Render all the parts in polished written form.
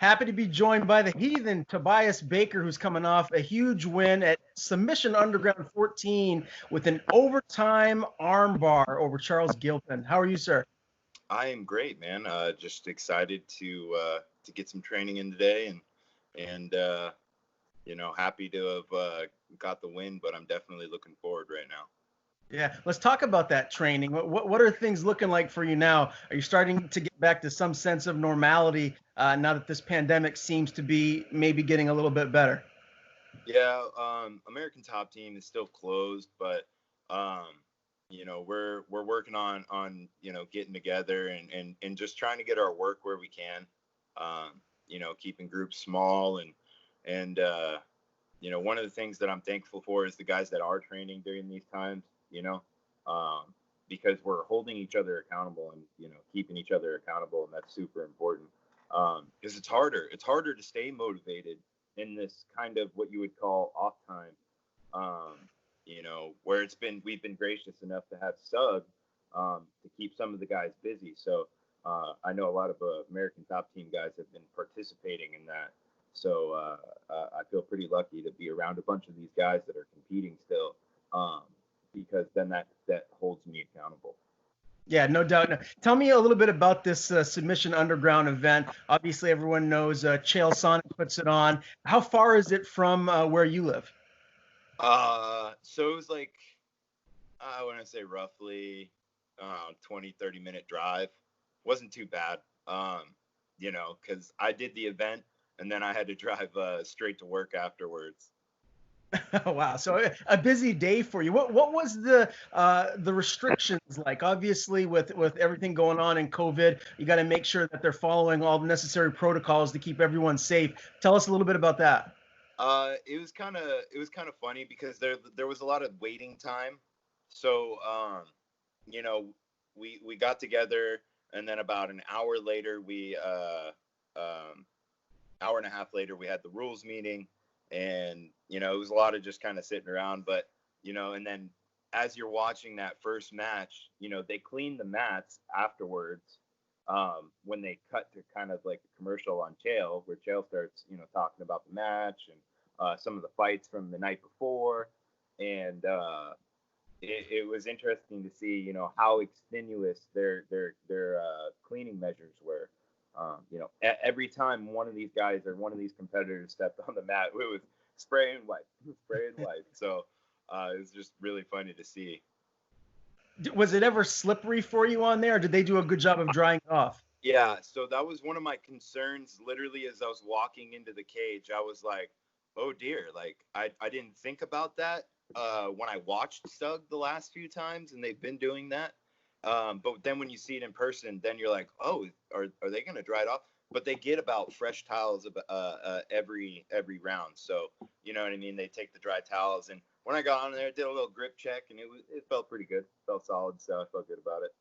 Happy to be joined by the Heathen, Tobias Baker, who's coming off a huge win at Submission Underground 14 with an overtime armbar over Charles Gilpin. How are you, sir? I am great, man. Just excited to get some training in today, and happy to have got the win. But I'm definitely looking forward right now. Yeah, let's talk about that training. What are things looking like for you now? Are you starting to get back to some sense of normality now that this pandemic seems to be maybe getting a little bit better? Yeah, American Top Team is still closed, but we're working on getting together and just trying to get our work where we can. Keeping groups small and one of the things that I'm thankful for is the guys that are training during these times. Because we're holding each other accountable and keeping each other accountable, and that's super important. Because it's harder to stay motivated in this kind of what you would call off time. Where we've been gracious enough to have Sug to keep some of the guys busy. So I know a lot of American Top Team guys have been participating in that. So I feel pretty lucky to be around a bunch of these guys that are competing still, because then that holds me accountable. Yeah, no doubt. No. Tell me a little bit about this Submission Underground event. Obviously, everyone knows Chael Sonnen puts it on. How far is it from where you live? So it was like, I want to say roughly 20-30 minute drive. Wasn't too bad, because I did the event and then I had to drive straight to work afterwards. Wow, so a busy day for you. What was the restrictions like? Obviously, with everything going on in COVID, you got to make sure that they're following all the necessary protocols to keep everyone safe. Tell us a little bit about that. It was kind of funny because there was a lot of waiting time. So we got together, and then about an hour later, hour and a half later, we had the rules meeting. And, it was a lot of just kind of sitting around, but, and then as you're watching that first match, they clean the mats afterwards, when they cut to kind of like a commercial on Chael, where Chael starts, talking about the match and some of the fights from the night before. And it was interesting to see, how extenuous their cleaning measures were. Every time one of these guys or one of these competitors stepped on the mat, it was spray and wipe. So it was just really funny to see. Was it ever slippery for you on there, or did they do a good job of drying it off? Yeah, so that was one of my concerns. Literally, as I was walking into the cage, I was like, oh dear, like I didn't think about that when I watched Sug the last few times, and they've been doing that. But then when you see it in person, then you're like, oh, are they going to dry it off? But they get about fresh towels every round. So, you know what I mean? They take the dry towels. And when I got on there, did a little grip check, and it felt pretty good. Felt solid, so I felt good about it.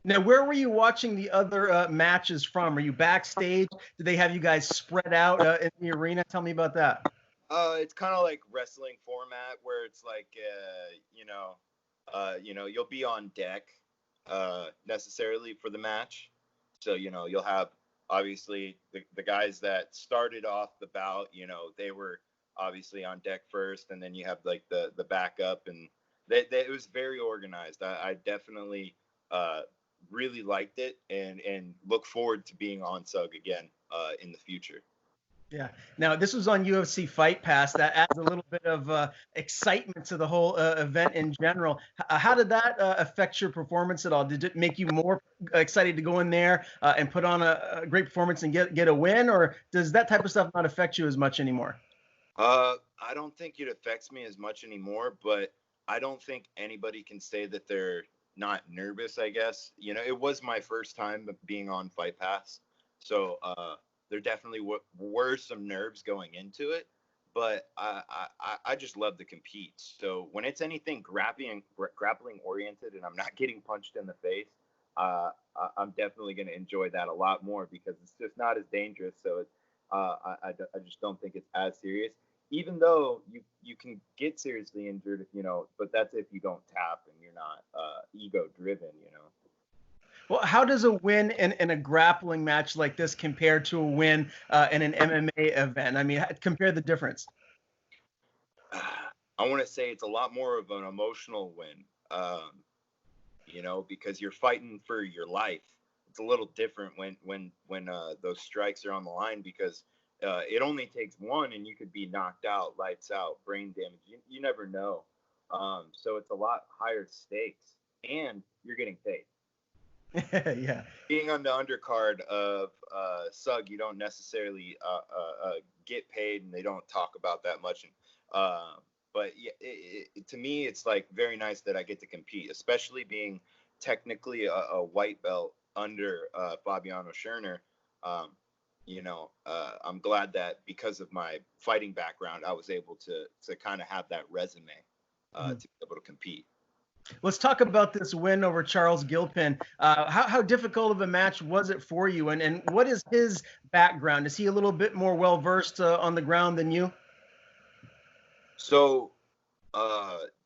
Now, where were you watching the other matches from? Are you backstage? Did they have you guys spread out in the arena? Tell me about that. It's kind of like wrestling format where it's like, you'll be on deck necessarily for the match. So, you'll have obviously the guys that started off the bout, they were obviously on deck first, and then you have like the backup, and it was very organized. I definitely really liked it and look forward to being on Sug again in the future. Yeah. Now, this was on UFC Fight Pass. That adds a little bit of excitement to the whole event in general. How did that affect your performance at all? Did it make you more excited to go in there and put on a great performance and get a win, or does that type of stuff not affect you as much anymore? I don't think it affects me as much anymore, but I don't think anybody can say that they're not nervous, I guess. It was my first time being on Fight Pass. So there definitely were some nerves going into it, but I just love to compete. So when it's anything grappling oriented and I'm not getting punched in the face, I'm definitely going to enjoy that a lot more because it's just not as dangerous. So I just don't think it's as serious, even though you can get seriously injured if but that's if you don't tap and you're not ego driven. Well, how does a win in a grappling match like this compare to a win in an MMA event? I mean, compare the difference. I want to say it's a lot more of an emotional win, because you're fighting for your life. It's a little different when those strikes are on the line because it only takes one and you could be knocked out, lights out, brain damage. You never know. So it's a lot higher stakes, and you're getting paid. Yeah. Being on the undercard of Sug, you don't necessarily get paid, and they don't talk about that much. But yeah, to me, it's like very nice that I get to compete, especially being technically a white belt under Fabiano Scherner. I'm glad that because of my fighting background, I was able to kind of have that resume to be able to compete. Let's talk about this win over Charles Gilpin. How difficult of a match was it for you? And what is his background? Is he a little bit more well-versed on the ground than you? So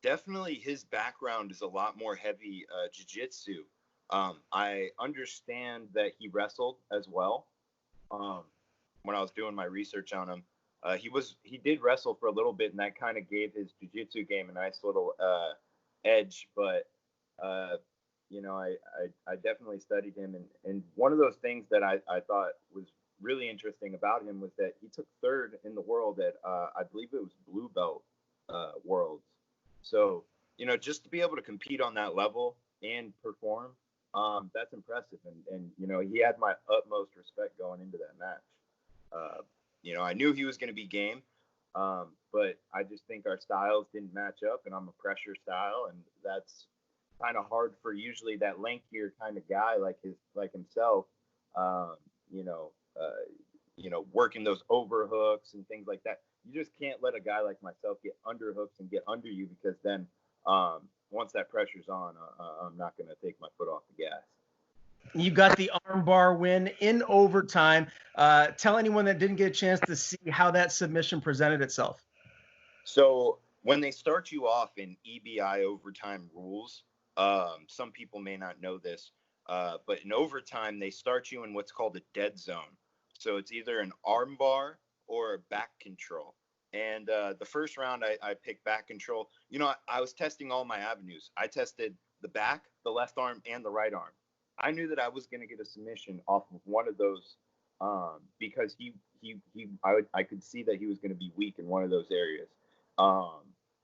definitely his background is a lot more heavy jiu-jitsu. I understand that he wrestled as well. When I was doing my research on him, he did wrestle for a little bit, and that kind of gave his jiu-jitsu game a nice little edge. But I definitely studied him, and one of those things that I thought was really interesting about him was that he took third in the world at I believe it was blue belt worlds. So just to be able to compete on that level and perform, that's impressive. And he had my utmost respect going into that match. I knew he was going to be game, but I just think our styles didn't match up, and I'm a pressure style, and that's kind of hard for usually that lankier kind of guy like himself. Um, you know, working those overhooks and things like that. You just can't let a guy like myself get underhooks and get under you, because then once that pressure's on, I'm not going to take my foot off the gas. You got the armbar win in overtime. Tell anyone that didn't get a chance to see how that submission presented itself. So when they start you off in EBI overtime rules, some people may not know this, but in overtime, they start you in what's called a dead zone. So it's either an armbar or a back control. And the first round, I picked back control. I was testing all my avenues. I tested the back, the left arm, and the right arm. I knew that I was going to get a submission off of one of those because I could see that he was going to be weak in one of those areas.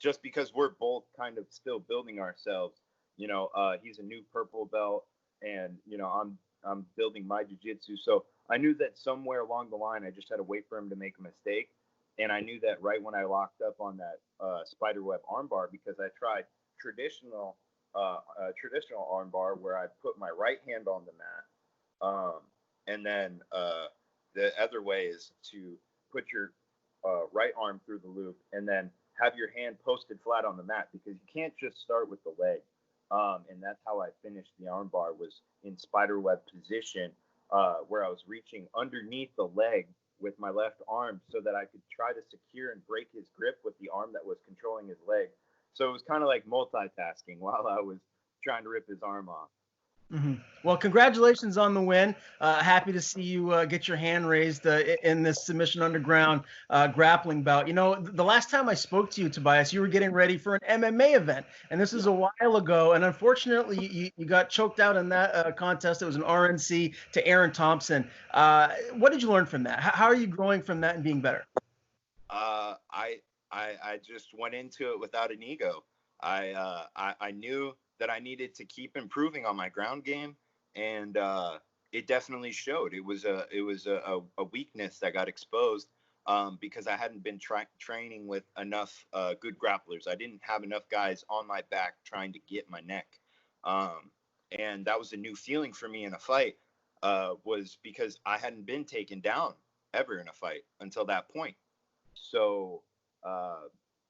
Just because we're both kind of still building ourselves. He's a new purple belt, and I'm building my jiu-jitsu. So I knew that somewhere along the line, I just had to wait for him to make a mistake. And I knew that right when I locked up on that spiderweb armbar, because I tried traditional armbar where I put my right hand on the mat, and then the other way is to put your right arm through the loop and then have your hand posted flat on the mat, because you can't just start with the leg. And that's how I finished the armbar, was in spiderweb position, where I was reaching underneath the leg with my left arm so that I could try to secure and break his grip with the arm that was controlling his leg. So it was kind of like multitasking while I was trying to rip his arm off. Mm-hmm. Well, congratulations on the win. Happy to see you get your hand raised in this Submission Underground grappling bout. The last time I spoke to you, Tobias, you were getting ready for an MMA event, and this is a while ago. And unfortunately, you got choked out in that contest. It was an RNC to Aaron Thompson. What did you learn from that? How are you growing from that and being better? I just went into it without an ego. I knew that I needed to keep improving on my ground game, and it definitely showed. It was a weakness that got exposed because I hadn't been training with enough good grapplers. I didn't have enough guys on my back trying to get my neck, and that was a new feeling for me in a fight. Was because I hadn't been taken down ever in a fight until that point. So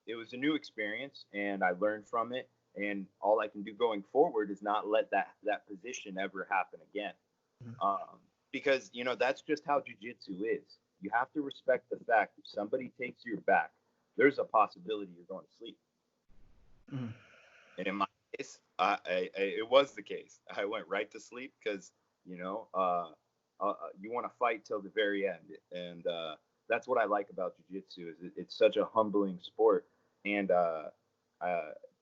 it was a new experience, and I learned from it. And all I can do going forward is not let that position ever happen again. Because, that's just how jiu-jitsu is. You have to respect the fact if somebody takes your back, there's a possibility you're going to sleep. And in my It was the case. I went right to sleep because you want to fight till the very end, and that's what I like about jiu-jitsu. It's such a humbling sport, and uh,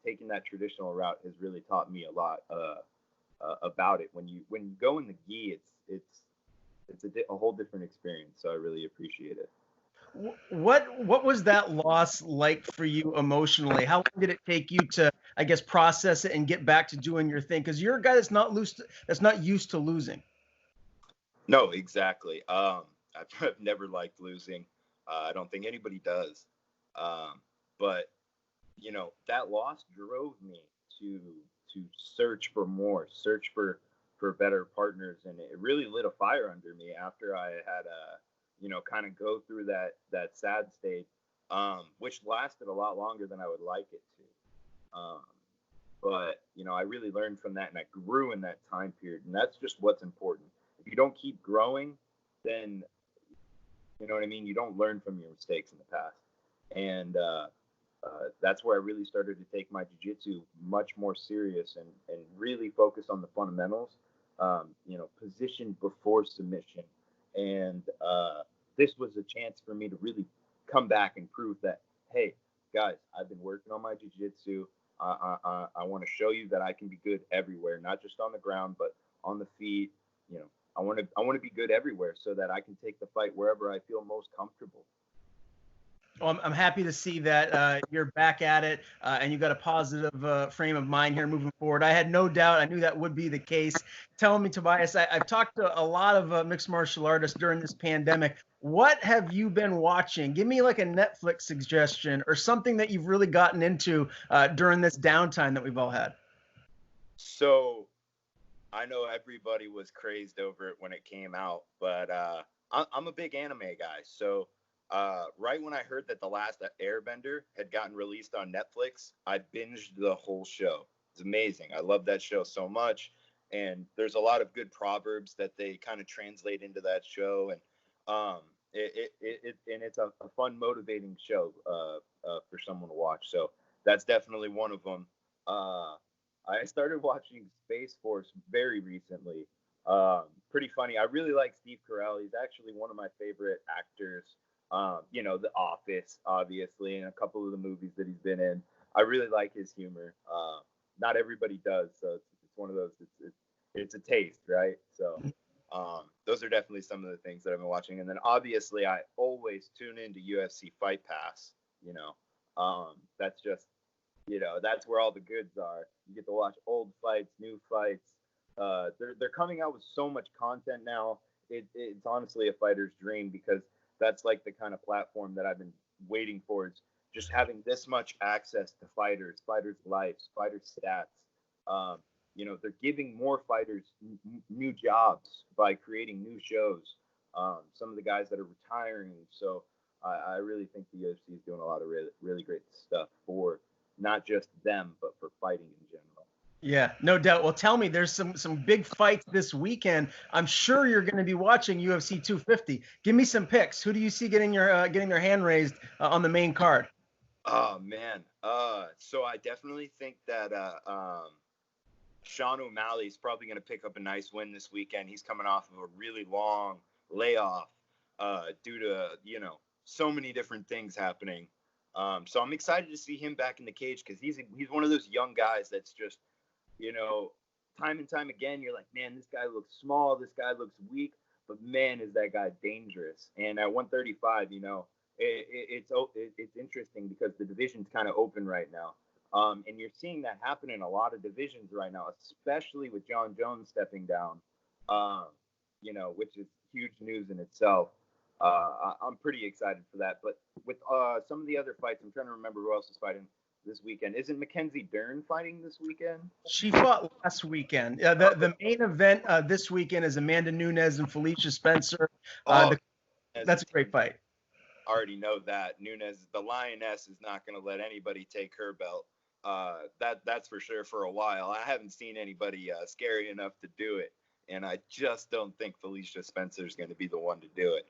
taking that traditional route has really taught me a lot about it. When you go in the gi, it's a whole different experience. So I really appreciate it. What was that loss like for you emotionally? How long did it take you to, I guess, process it and get back to doing your thing? Because you're a guy that's not used to losing. No, exactly. I've never liked losing. I don't think anybody does. But that loss drove me to search for more, search for better partners, and it really lit a fire under me after I had kind of go through that sad state, which lasted a lot longer than I would like it to. But I really learned from that, and I grew in that time period, and that's just what's important. If you don't keep growing, then you know what I mean. You don't learn from your mistakes in the past, and that's where I really started to take my jiu-jitsu much more serious and really focus on the fundamentals. Position before submission, and this was a chance for me to really come back and prove that, hey, guys, I've been working on my jiu-jitsu. I want to show you that I can be good everywhere, not just on the ground, but on the feet. I want to be good everywhere so that I can take the fight wherever I feel most comfortable. Well, I'm happy to see that you're back at it and you got a positive frame of mind here moving forward. I had no doubt. I knew that would be the case. Tell me, Tobias, I've talked to a lot of mixed martial artists during this pandemic. What have you been watching? Give me like a Netflix suggestion or something that you've really gotten into during this downtime that we've all had. So I know everybody was crazed over it when it came out, but I'm a big anime guy. So right when I heard that The Last Airbender had gotten released on Netflix, I binged the whole show. It's amazing. I love that show so much. And there's a lot of good proverbs that they kind of translate into that show. And it's a fun, motivating show for someone to watch. So that's definitely one of them. I started watching Space Force very recently. Pretty funny. I really like Steve Carell. He's actually one of my favorite actors. The Office, obviously, and a couple of the movies that he's been in. I really like his humor. Not everybody does, so it's one of those. It's a taste, right? So those are definitely some of the things that I've been watching. And then obviously, I always tune into UFC Fight Pass. That's just that's where all the goods are. You get to watch old fights, new fights. They're coming out with so much content now. It's honestly a fighter's dream because that's like the kind of platform that I've been waiting for. Is just having this much access to fighters' lives, fighters' stats. They're giving more fighters new jobs by creating new shows. Some of the guys that are retiring. So I really think the UFC is doing a lot of really, really great stuff for not just them, but for fighting in general. Yeah, no doubt. Well, tell me, there's some big fights this weekend. I'm sure you're going to be watching UFC 250. Give me some picks. Who do you see getting their hand raised on the main card? Oh man. So I definitely think that Sean O'Malley is probably going to pick up a nice win this weekend. He's coming off of a really long layoff due to so many different things happening. So I'm excited to see him back in the cage because he's one of those young guys that's just time and time again, you're like, man, this guy looks small, this guy looks weak, but man, is that guy dangerous. And at 135, it's interesting because the division's kind of open right now. And you're seeing that happen in a lot of divisions right now, especially with John Jones stepping down, which is huge news in itself. I'm pretty excited for that. But with some of the other fights, I'm trying to remember who else is fighting this weekend. Isn't Mackenzie Dern fighting this weekend? She fought last weekend. The main event this weekend is Amanda Nunes and Felicia Spencer. That's a great fight. I already know that. Nunes, the Lioness, is not going to let anybody take her belt. That's for sure for a while. I haven't seen anybody scary enough to do it, and I just don't think Felicia Spencer is going to be the one to do it.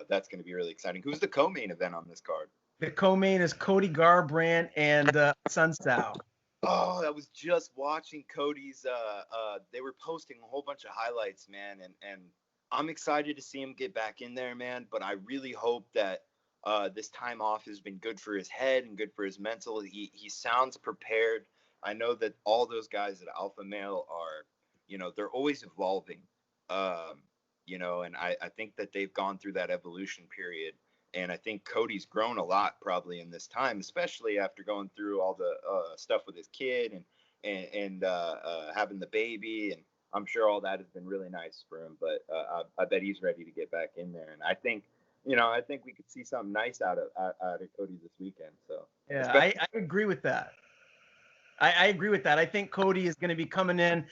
That's going to be really exciting. Who's the co-main event on this card? The co-main is Cody Garbrandt and Sun Sao. Oh, I was just watching Cody's. They were posting a whole bunch of highlights, man, and I'm excited to see him get back in there, man. But I really hope that this time off has been good for his head and good for his mental. He sounds prepared. I know that all those guys at Alpha Male are, they're always evolving. And I think that they've gone through that evolution period. And I think Cody's grown a lot probably in this time, especially after going through all the stuff with his kid and having the baby. And I'm sure all that has been really nice for him. But I bet he's ready to get back in there. And I think we could see something nice out of Cody this weekend. So yeah, I agree with that. I agree with that. I think Cody is going to be coming in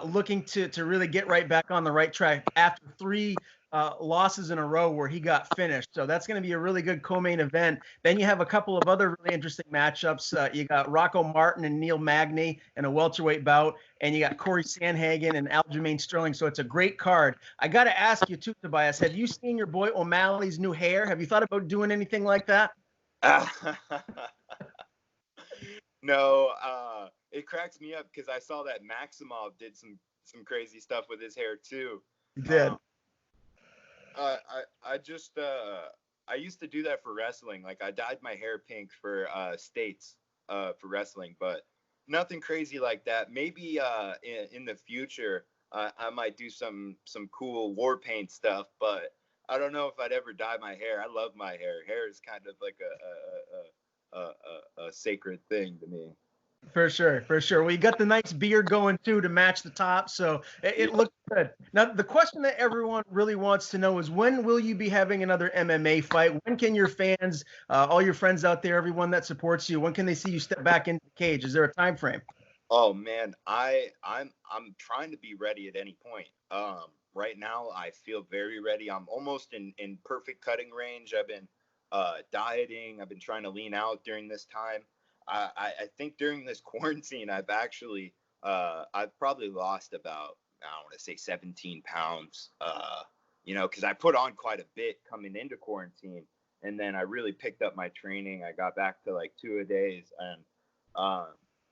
looking to really get right back on the right track after 3 losses in a row where he got finished. So that's going to be a really good co-main event. Then you have a couple of other really interesting matchups. You got Rocco Martin and Neil Magny in a welterweight bout, and you got Corey Sandhagen and Aljamain Sterling. So it's a great card. I got to ask you too, Tobias, have you seen your boy O'Malley's new hair? Have you thought about doing anything like that? No, it cracks me up because I saw that Maximov did some crazy stuff with his hair too. He did. I used to do that for wrestling. Like I dyed my hair pink for states for wrestling, but nothing crazy like that. Maybe in the future I might do some cool war paint stuff, but I don't know if I'd ever dye my hair. I love my hair. Hair is kind of like a sacred thing to me. For sure, for sure. Well, you got the nice beard going too to match the top, so it looks good. Now, the question that everyone really wants to know is when will you be having another MMA fight? When can your fans, all your friends out there, everyone that supports you, when can they see you step back into the cage? Is there a time frame? Oh man, I'm trying to be ready at any point. Right now I feel very ready. I'm almost in perfect cutting range. I've been dieting. I've been trying to lean out during this time. I think during this quarantine, I've probably lost about, I don't want to say 17 pounds, because I put on quite a bit coming into quarantine, and then I really picked up my training. I got back to like 2-a-days and,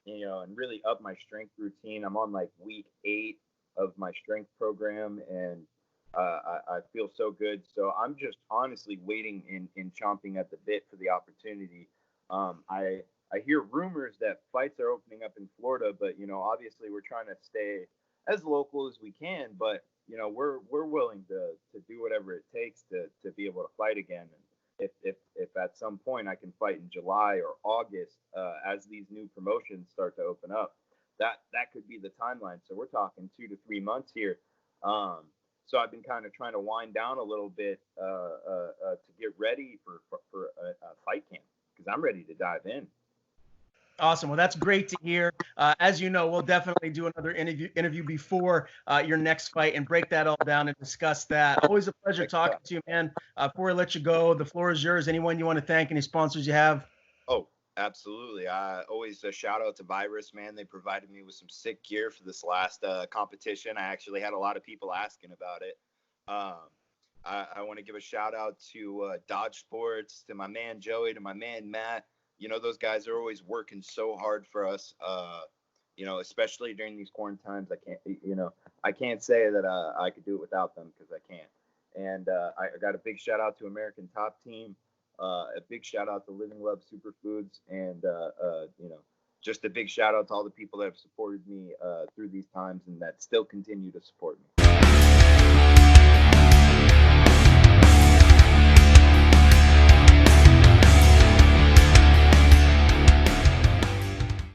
and really up my strength routine. I'm on like week 8 of my strength program, and I feel so good. So I'm just honestly waiting in chomping at the bit for the opportunity. I hear rumors that fights are opening up in Florida, but obviously we're trying to stay as local as we can. But we're willing to do whatever it takes to be able to fight again. And if at some point I can fight in July or August as these new promotions start to open up, that could be the timeline. So we're talking 2 to 3 months here. So I've been kind of trying to wind down a little bit to get ready for a fight camp because I'm ready to dive in. Awesome. Well, that's great to hear. As you know, we'll definitely do another interview before your next fight and break that all down and discuss that. Always a pleasure talking to you, man. Before I let you go, the floor is yours. Anyone you want to thank? Any sponsors you have? Oh, absolutely. Always a shout out to Virus, man. They provided me with some sick gear for this last competition. I actually had a lot of people asking about it. I want to give a shout out to Dodge Sports, to my man Joey, to my man Matt. Those guys are always working so hard for us, especially during these quarantines. I can't say that I could do it without them because I can't. And I got a big shout out to American Top Team, a big shout out to Living Love Superfoods, and, just a big shout out to all the people that have supported me through these times and that still continue to support me.